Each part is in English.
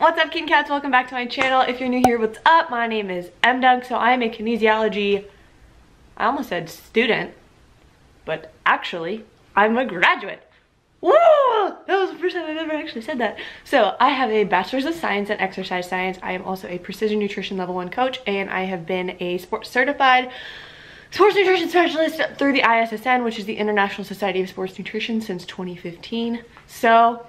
What's up, King Cats? Welcome back to my channel. If you're new here, what's up? My name is MDunk. So I am a kinesiology, I almost said student, but actually I'm a graduate. Woo! That was the first time I've ever actually said that. So I have a bachelor's of science in exercise science. I am also a precision nutrition level 1 coach, and I have been a certified sports nutrition specialist through the ISSN, which is the International Society of Sports Nutrition, since 2015. So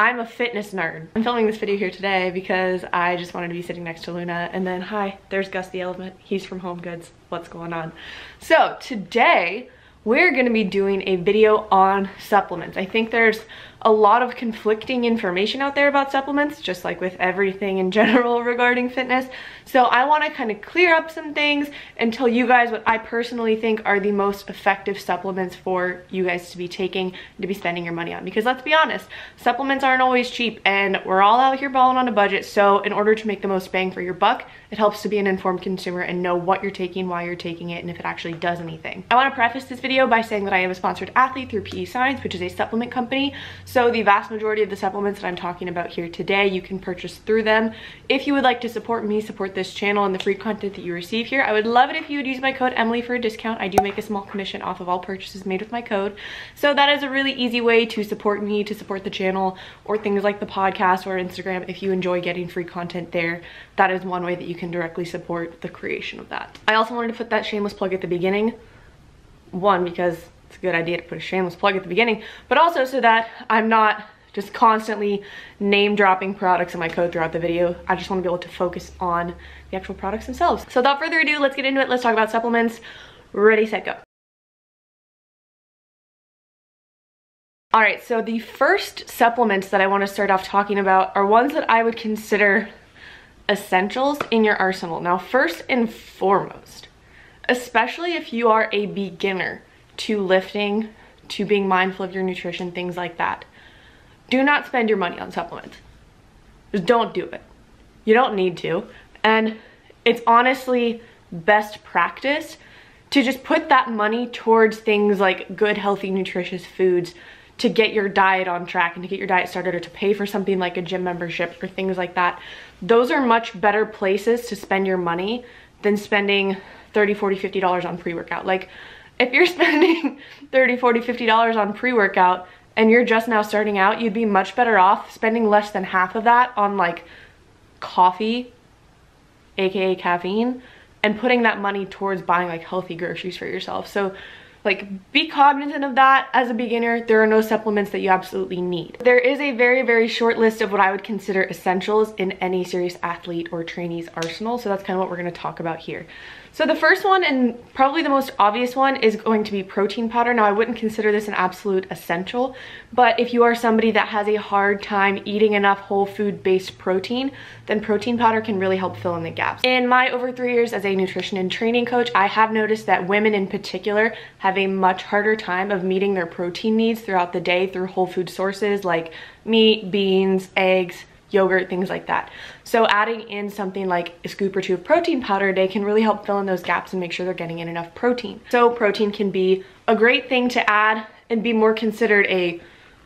I'm a fitness nerd. I'm filming this video here today because I just wanted to be sitting next to Luna, and then hi, there's Gus the elephant. He's from Home Goods. What's going on? So today we're going to be doing a video on supplements. I think there's a lot of conflicting information out there about supplements, just like with everything in general regarding fitness. So I want to kind of clear up some things and tell you guys what I personally think are the most effective supplements for you guys to be taking, to be spending your money on. Because let's be honest, supplements aren't always cheap, and we're all out here balling on a budget. So in order to make the most bang for your buck, it helps to be an informed consumer and know what you're taking, why you're taking it, and if it actually does anything. I want to preface this video by saying that I am a sponsored athlete through PE Science, which is a supplement company. So the vast majority of the supplements that I'm talking about here today, you can purchase through them. If you would like to support me, support this channel and the free content that you receive here, I would love it if you would use my code Emily for a discount. I do make a small commission off of all purchases made with my code. So that is a really easy way to support me, to support the channel, or things like the podcast or Instagram. If you enjoy getting free content there, that is one way that you can directly support the creation of that. I also wanted to put that shameless plug at the beginning. One, because it's a good idea to put a shameless plug at the beginning, but also so that I'm not just constantly name dropping products in my code throughout the video. I just want to be able to focus on the actual products themselves. So without further ado, let's get into it. Let's talk about supplements. Ready, set, go. All right, so the first supplements that I want to start off talking about are ones that I would consider essentials in your arsenal. Now, first and foremost, especially if you are a beginner to lifting, to being mindful of your nutrition, things like that, do not spend your money on supplements. Just don't do it. You don't need to. And it's honestly best practice to just put that money towards things like good, healthy, nutritious foods to get your diet on track and to get your diet started, or to pay for something like a gym membership or things like that. Those are much better places to spend your money than spending $30, $40, $50 on pre-workout. Like, if you're spending $30, $40, $50 on pre-workout and you're just now starting out, you'd be much better off spending less than half of that on like coffee, aka caffeine, and putting that money towards buying like healthy groceries for yourself. So like, be cognizant of that. As a beginner, there are no supplements that you absolutely need. There is a very, very short list of what I would consider essentials in any serious athlete or trainee's arsenal. So that's kind of what we're going to talk about here. So the first one, and probably the most obvious one, is going to be protein powder. Now, I wouldn't consider this an absolute essential, but if you are somebody that has a hard time eating enough whole food based protein, then protein powder can really help fill in the gaps. In my over 3 years as a nutrition and training coach, I have noticed that women in particular have a much harder time of meeting their protein needs throughout the day through whole food sources like meat, beans, eggs, yogurt, things like that. So adding in something like a scoop or two of protein powder a day can really help fill in those gaps and make sure they're getting in enough protein. So protein can be a great thing to add and be more considered a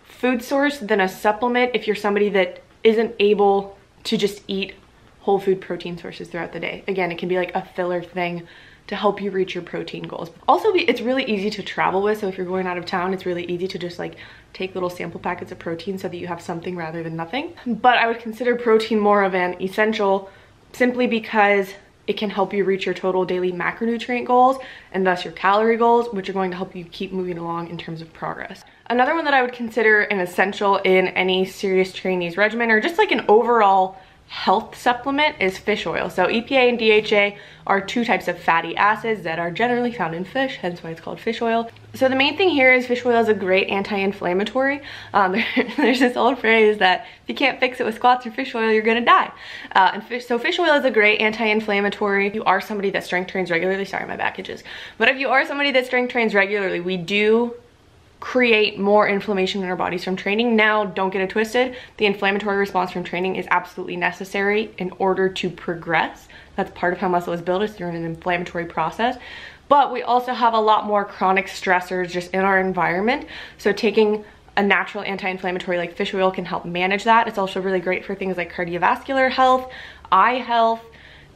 food source than a supplement if you're somebody that isn't able to just eat whole food protein sources throughout the day. Again, it can be like a filler thing to help you reach your protein goals. Also, it's really easy to travel with, so if you're going out of town, it's really easy to just like take little sample packets of protein so that you have something rather than nothing. But I would consider protein more of an essential simply because it can help you reach your total daily macronutrient goals and thus your calorie goals, which are going to help you keep moving along in terms of progress. Another one that I would consider an essential in any serious trainee's regimen, or just like an overall health supplement, is fish oil. So EPA and DHA are two types of fatty acids that are generally found in fish, hence why it's called fish oil. So the main thing here is fish oil is a great anti-inflammatory. There's this old phrase that if you can't fix it with squats or fish oil, you're gonna die. So fish oil is a great anti-inflammatory. If you are somebody that strength trains regularly, sorry, my back itches, but if you are somebody that strength trains regularly, we do create more inflammation in our bodies from training. Now, don't get it twisted. The inflammatory response from training is absolutely necessary in order to progress. That's part of how muscle is built, is through an inflammatory process. But we also have a lot more chronic stressors just in our environment. So taking a natural anti-inflammatory like fish oil can help manage that. It's also really great for things like cardiovascular health, eye health,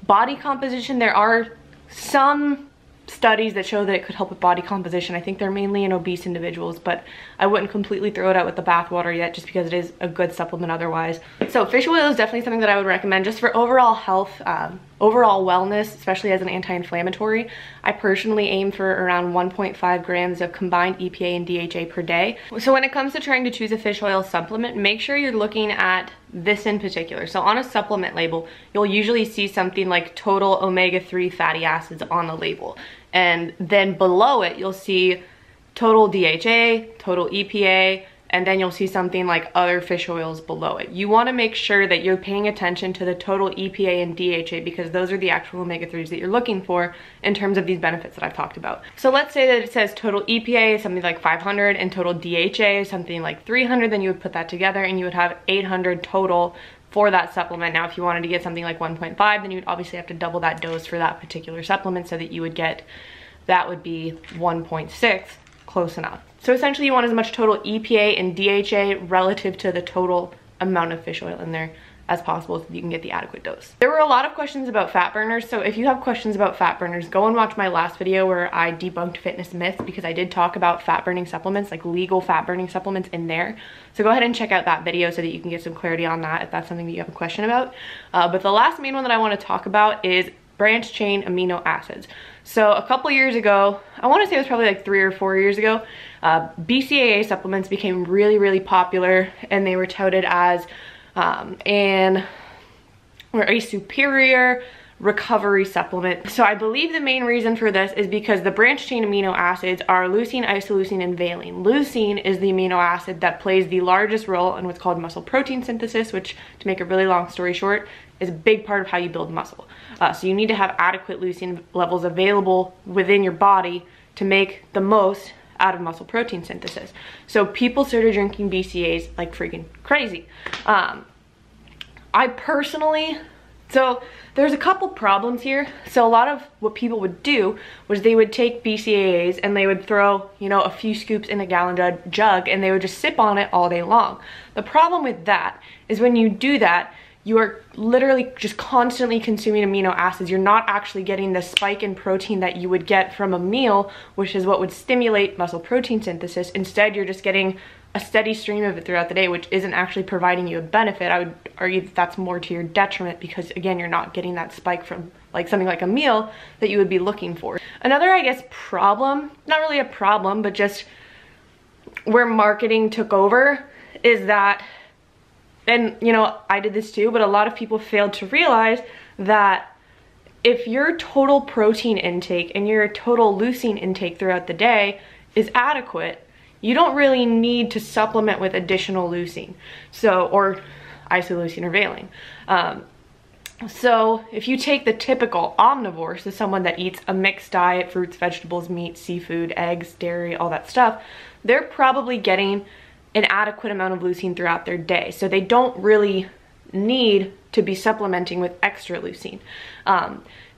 body composition. There are some studies that show that it could help with body composition. I think they're mainly in obese individuals, but I wouldn't completely throw it out with the bathwater yet just because it is a good supplement otherwise. So fish oil is definitely something that I would recommend just for overall health, overall wellness, especially as an anti-inflammatory. I personally aim for around 1.5 grams of combined EPA and DHA per day. So when it comes to trying to choose a fish oil supplement, make sure you're looking at this in particular. So on a supplement label, you'll usually see something like total omega-3 fatty acids on the label. And then below it, you'll see total DHA, total EPA, and then you'll see something like other fish oils below it. You want to make sure that you're paying attention to the total EPA and DHA because those are the actual omega-3s that you're looking for in terms of these benefits that I've talked about. So let's say that it says total EPA is something like 500 and total DHA is something like 300, then you would put that together and you would have 800 total for that supplement. Now, if you wanted to get something like 1.5, then you'd obviously have to double that dose for that particular supplement so that you would get, that would be 1.6, close enough. So essentially you want as much total EPA and DHA relative to the total amount of fish oil in there as possible so that you can get the adequate dose. There were a lot of questions about fat burners, so if you have questions about fat burners, go and watch my last video where I debunked fitness myths because I did talk about fat burning supplements, like legal fat burning supplements in there. So go ahead and check out that video so that you can get some clarity on that if that's something that you have a question about. But the last main one that I want to talk about is branched chain amino acids. So a couple years ago, I want to say it was probably like 3 or 4 years ago, BCAA supplements became really, really popular and they were touted as a superior recovery supplement. So I believe the main reason for this is because the branched chain amino acids are leucine, isoleucine, and valine. Leucine is the amino acid that plays the largest role in what's called muscle protein synthesis, which, to make a really long story short, is a big part of how you build muscle. So you need to have adequate leucine levels available within your body to make the most out of muscle protein synthesis. So people started drinking BCAAs like freaking crazy. I personally, so there's a couple problems here. So a lot of what people would do was they would take BCAAs and they would throw, you know, a few scoops in a gallon jug and they would just sip on it all day long. The problem with that is when you do that, you are literally just constantly consuming amino acids. You're not actually getting the spike in protein that you would get from a meal, which is what would stimulate muscle protein synthesis. Instead, you're just getting a steady stream of it throughout the day, which isn't actually providing you a benefit. I would argue that that's more to your detriment because, again, you're not getting that spike from like something like a meal that you would be looking for. Another, I guess, problem, not really a problem, but just where marketing took over is that, and you know, I did this too, but a lot of people failed to realize that if your total protein intake and your total leucine intake throughout the day is adequate, you don't really need to supplement with additional leucine, so, or isoleucine or valine. So if you take the typical omnivore, so someone that eats a mixed diet, fruits, vegetables, meat, seafood, eggs, dairy, all that stuff, they're probably getting an adequate amount of leucine throughout their day. So they don't really need to be supplementing with extra leucine.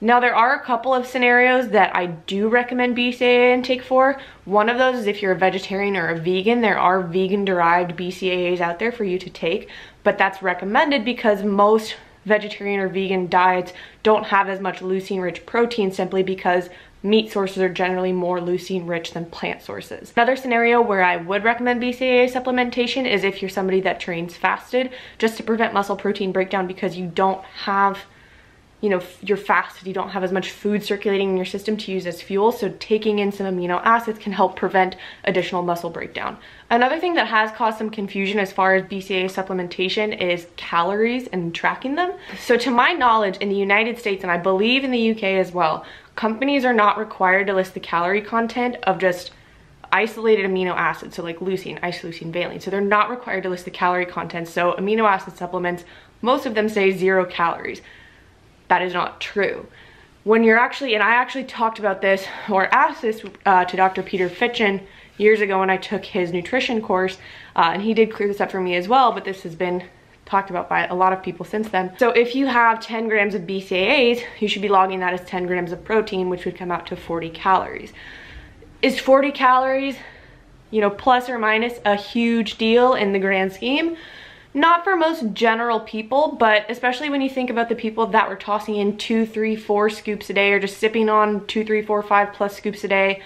Now there are a couple of scenarios that I do recommend BCAA intake for. One of those is if you're a vegetarian or a vegan. There are vegan derived BCAAs out there for you to take, but that's recommended because most vegetarian or vegan diets don't have as much leucine rich protein simply because meat sources are generally more leucine rich than plant sources. Another scenario where I would recommend BCAA supplementation is if you're somebody that trains fasted, just to prevent muscle protein breakdown because you don't have, you know, you're fasted, you don't have as much food circulating in your system to use as fuel, so taking in some amino acids can help prevent additional muscle breakdown. Another thing that has caused some confusion as far as BCAA supplementation is calories and tracking them. So to my knowledge, in the United States, and I believe in the UK as well, companies are not required to list the calorie content of just isolated amino acids, so like leucine, isoleucine, valine. So they're not required to list the calorie content. So amino acid supplements, most of them say 0 calories. That is not true. When you're actually, and I actually talked about this or asked this to Dr. Peter Fitchen years ago when I took his nutrition course, and he did clear this up for me as well, but this has been talked about by a lot of people since then. So if you have 10 grams of BCAAs, you should be logging that as 10 grams of protein, which would come out to 40 calories. Is 40 calories you know, plus or minus a huge deal in the grand scheme. Not for most general people, but especially when you think about the people that were tossing in 2, 3, 4 scoops a day, or just sipping on 2, 3, 4, 5 plus scoops a day,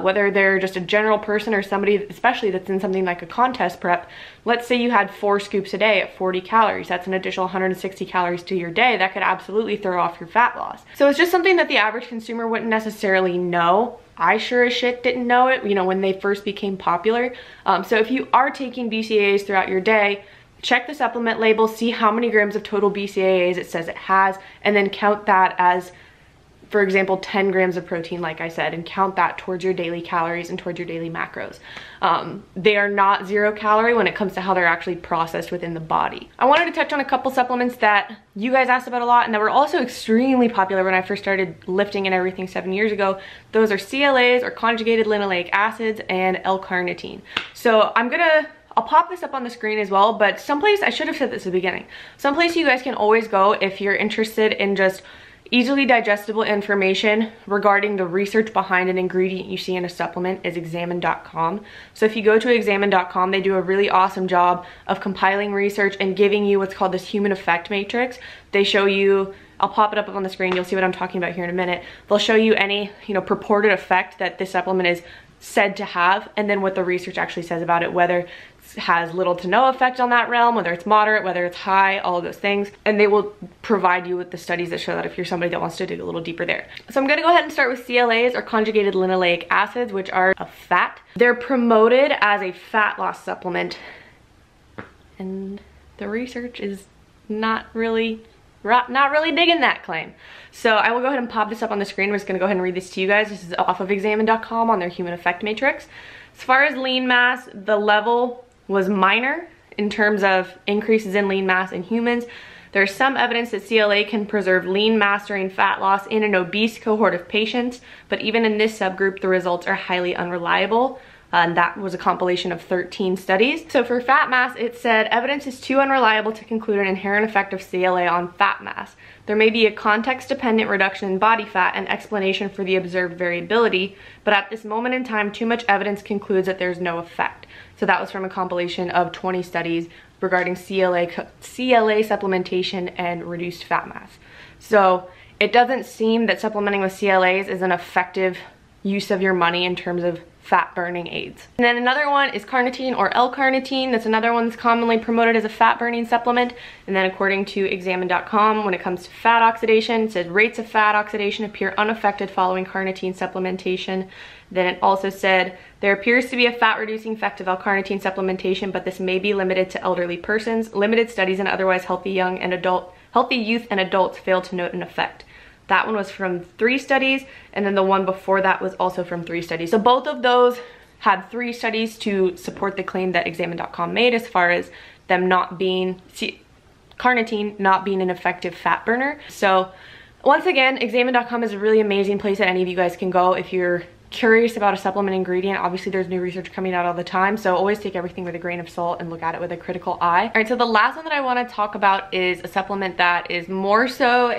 whether they're just a general person or somebody, especially that's in something like a contest prep. Let's say you had 4 scoops a day at 40 calories. That's an additional 160 calories to your day. That could absolutely throw off your fat loss. So it's just something that the average consumer wouldn't necessarily know. I sure as shit didn't know it, you know, when they first became popular. So if you are taking BCAAs throughout your day, check the supplement label, see how many grams of total BCAAs it says it has, and then count that as, for example, 10 grams of protein, like I said, and count that towards your daily calories and towards your daily macros. They are not 0 calorie when it comes to how they're actually processed within the body. I wanted to touch on a couple supplements that you guys asked about a lot and that were also extremely popular when I first started lifting and everything 7 years ago. Those are CLAs, or conjugated linoleic acids, and L-carnitine. So I'll pop this up on the screen as well, but someplace, I should have said this at the beginning, someplace you guys can always go if you're interested in just easily digestible information regarding the research behind an ingredient you see in a supplement is examine.com. So if you go to examine.com, they do a really awesome job of compiling research and giving you what's called this human effect matrix. They show you, I'll pop it up on the screen, you'll see what I'm talking about here in a minute. They'll show you any, you know, purported effect that this supplement is said to have, and then what the research actually says about it, whether it has little to no effect on that realm, whether it's moderate, whether it's high, all of those things. And they will provide you with the studies that show that if you're somebody that wants to dig a little deeper there. So I'm gonna go ahead and start with CLAs, or conjugated linoleic acids, which are a fat. They're promoted as a fat loss supplement, and the research is not really digging that claim. So I will go ahead and pop this up on the screen. We're just gonna go ahead and read this to you guys. This is off of examine.com on their human effect matrix. As far as lean mass, the level was minor in terms of increases in lean mass in humans. There's some evidence that CLA can preserve lean mass during fat loss in an obese cohort of patients, but even in this subgroup, the results are highly unreliable. And that was a compilation of 13 studies. So for fat mass, it said evidence is too unreliable to conclude an inherent effect of CLA on fat mass. There may be a context-dependent reduction in body fat and explanation for the observed variability, but at this moment in time, too much evidence concludes that there's no effect. So that was from a compilation of 20 studies regarding CLA supplementation and reduced fat mass. So it doesn't seem that supplementing with CLAs is an effective use of your money in terms of fat burning aids. And then another one is carnitine, or L-carnitine. That's another one that's commonly promoted as a fat burning supplement. And then according to examine.com, when it comes to fat oxidation, it says rates of fat oxidation appear unaffected following carnitine supplementation. Then it also said there appears to be a fat reducing effect of L-carnitine supplementation, but this may be limited to elderly persons. Limited studies in otherwise healthy youth and adults failed to note an effect. That one was from 3 studies, and then the one before that was also from 3 studies. So both of those had 3 studies to support the claim that examine.com made as far as them not being, carnitine not being an effective fat burner. So once again, examine.com is a really amazing place that any of you guys can go if you're curious about a supplement ingredient. Obviously there's new research coming out all the time, so always take everything with a grain of salt and look at it with a critical eye. All right, so the last one that I want to talk about is a supplement that is more so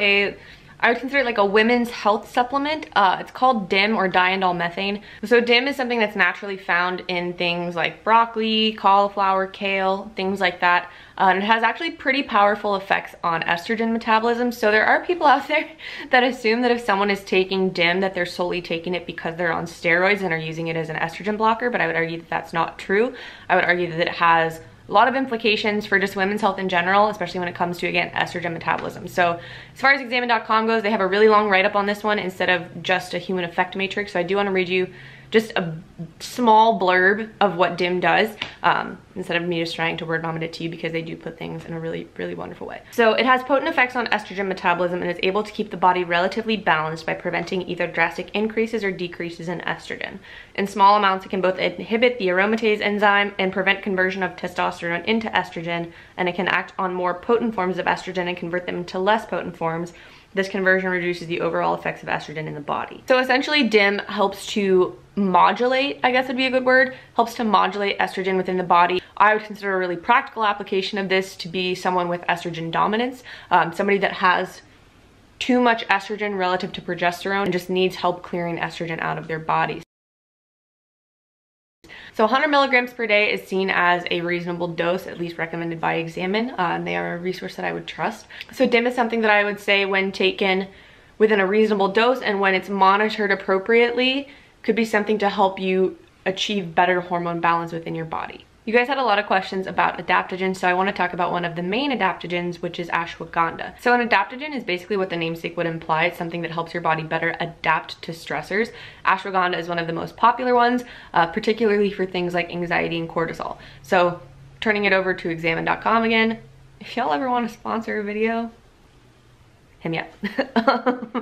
I would consider it like a women's health supplement. It's called DIM, or diindol methane. So DIM is something that's naturally found in things like broccoli, cauliflower, kale, things like that. And it has actually pretty powerful effects on estrogen metabolism. So there are people out there that assume that if someone is taking DIM, that they're solely taking it because they're on steroids and are using it as an estrogen blocker, but I would argue that that's not true. I would argue that it has a lot of implications for just women's health in general, especially when it comes to, again, estrogen metabolism. So as far as examine.com goes, they have a really long write-up on this one instead of just a human effect matrix. So I do want to read you just a small blurb of what DIM does, instead of me just trying to word vomit it to you, because they do put things in a really, really wonderful way. So it has potent effects on estrogen metabolism and is able to keep the body relatively balanced by preventing either drastic increases or decreases in estrogen. In small amounts, it can both inhibit the aromatase enzyme and prevent conversion of testosterone into estrogen, and it can act on more potent forms of estrogen and convert them into less potent forms. This conversion reduces the overall effects of estrogen in the body. So essentially DIM helps to modulate, I guess would be a good word, helps to modulate estrogen within the body. I would consider a really practical application of this to be someone with estrogen dominance, somebody that has too much estrogen relative to progesterone and just needs help clearing estrogen out of their bodies. So 100 milligrams per day is seen as a reasonable dose, at least recommended by Examine, and they are a resource that I would trust. So DIM is something that I would say when taken within a reasonable dose and when it's monitored appropriately, could be something to help you achieve better hormone balance within your body. You guys had a lot of questions about adaptogens, so I want to talk about one of the main adaptogens, which is ashwagandha. So an adaptogen is basically what the namesake would imply. It's something that helps your body better adapt to stressors. Ashwagandha is one of the most popular ones, particularly for things like anxiety and cortisol. So turning it over to examine.com again, if y'all ever want to sponsor a video, hit me up.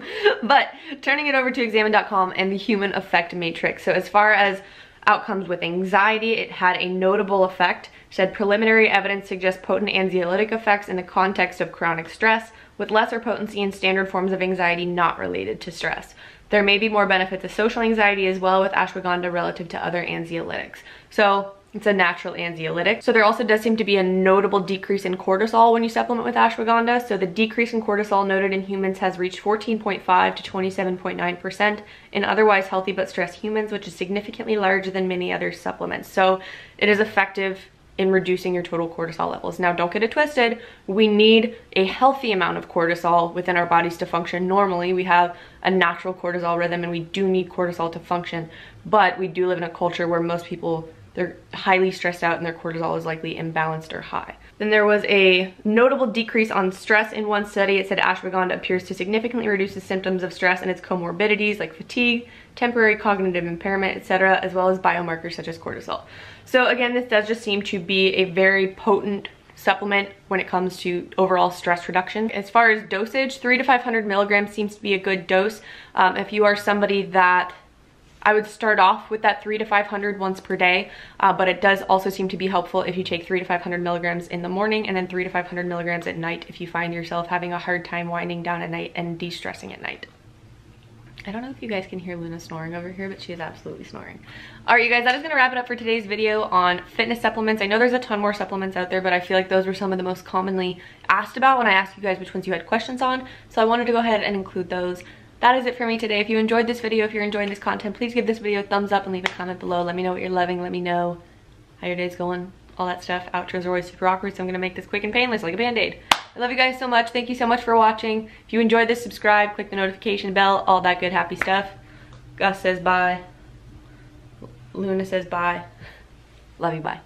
But turning it over to examine.com and the human effect matrix. So as far as outcomes with anxiety, it had a notable effect. Said preliminary evidence suggests potent anxiolytic effects in the context of chronic stress, with lesser potency in standard forms of anxiety not related to stress. There may be more benefits of social anxiety as well with ashwagandha relative to other anxiolytics. So it's a natural anxiolytic. So there also does seem to be a notable decrease in cortisol when you supplement with ashwagandha. So the decrease in cortisol noted in humans has reached 14.5 to 27.9% in otherwise healthy but stressed humans, which is significantly larger than many other supplements. So it is effective in reducing your total cortisol levels. Now, don't get it twisted. We need a healthy amount of cortisol within our bodies to function normally. We have a natural cortisol rhythm and we do need cortisol to function, but we do live in a culture where most people, they're highly stressed out and their cortisol is likely imbalanced or high. Then there was a notable decrease on stress in one study. It said ashwagandha appears to significantly reduce the symptoms of stress and its comorbidities like fatigue, temporary cognitive impairment, etc., as well as biomarkers such as cortisol. So again, this does just seem to be a very potent supplement when it comes to overall stress reduction. As far as dosage, 300 to 500 milligrams seems to be a good dose. If you are somebody that, I would start off with that 300 to 500 once per day, but it does also seem to be helpful if you take 300 to 500 milligrams in the morning and then 300 to 500 milligrams at night if you find yourself having a hard time winding down at night and de-stressing at night. I don't know if you guys can hear Luna snoring over here, but she is absolutely snoring. All right, you guys, that is gonna wrap it up for today's video on fitness supplements. I know there's a ton more supplements out there, but I feel like those were some of the most commonly asked about when I asked you guys which ones you had questions on. So I wanted to go ahead and include those. That is it for me today. If you enjoyed this video, if you're enjoying this content, please give this video a thumbs up and leave a comment below. Let me know what you're loving. Let me know how your day's going, all that stuff. Outros are always super awkward, so I'm gonna make this quick and painless like a band-aid. I love you guys so much. Thank you so much for watching. If you enjoyed this, subscribe, click the notification bell, all that good happy stuff. Gus says bye. Luna says bye. Love you, bye.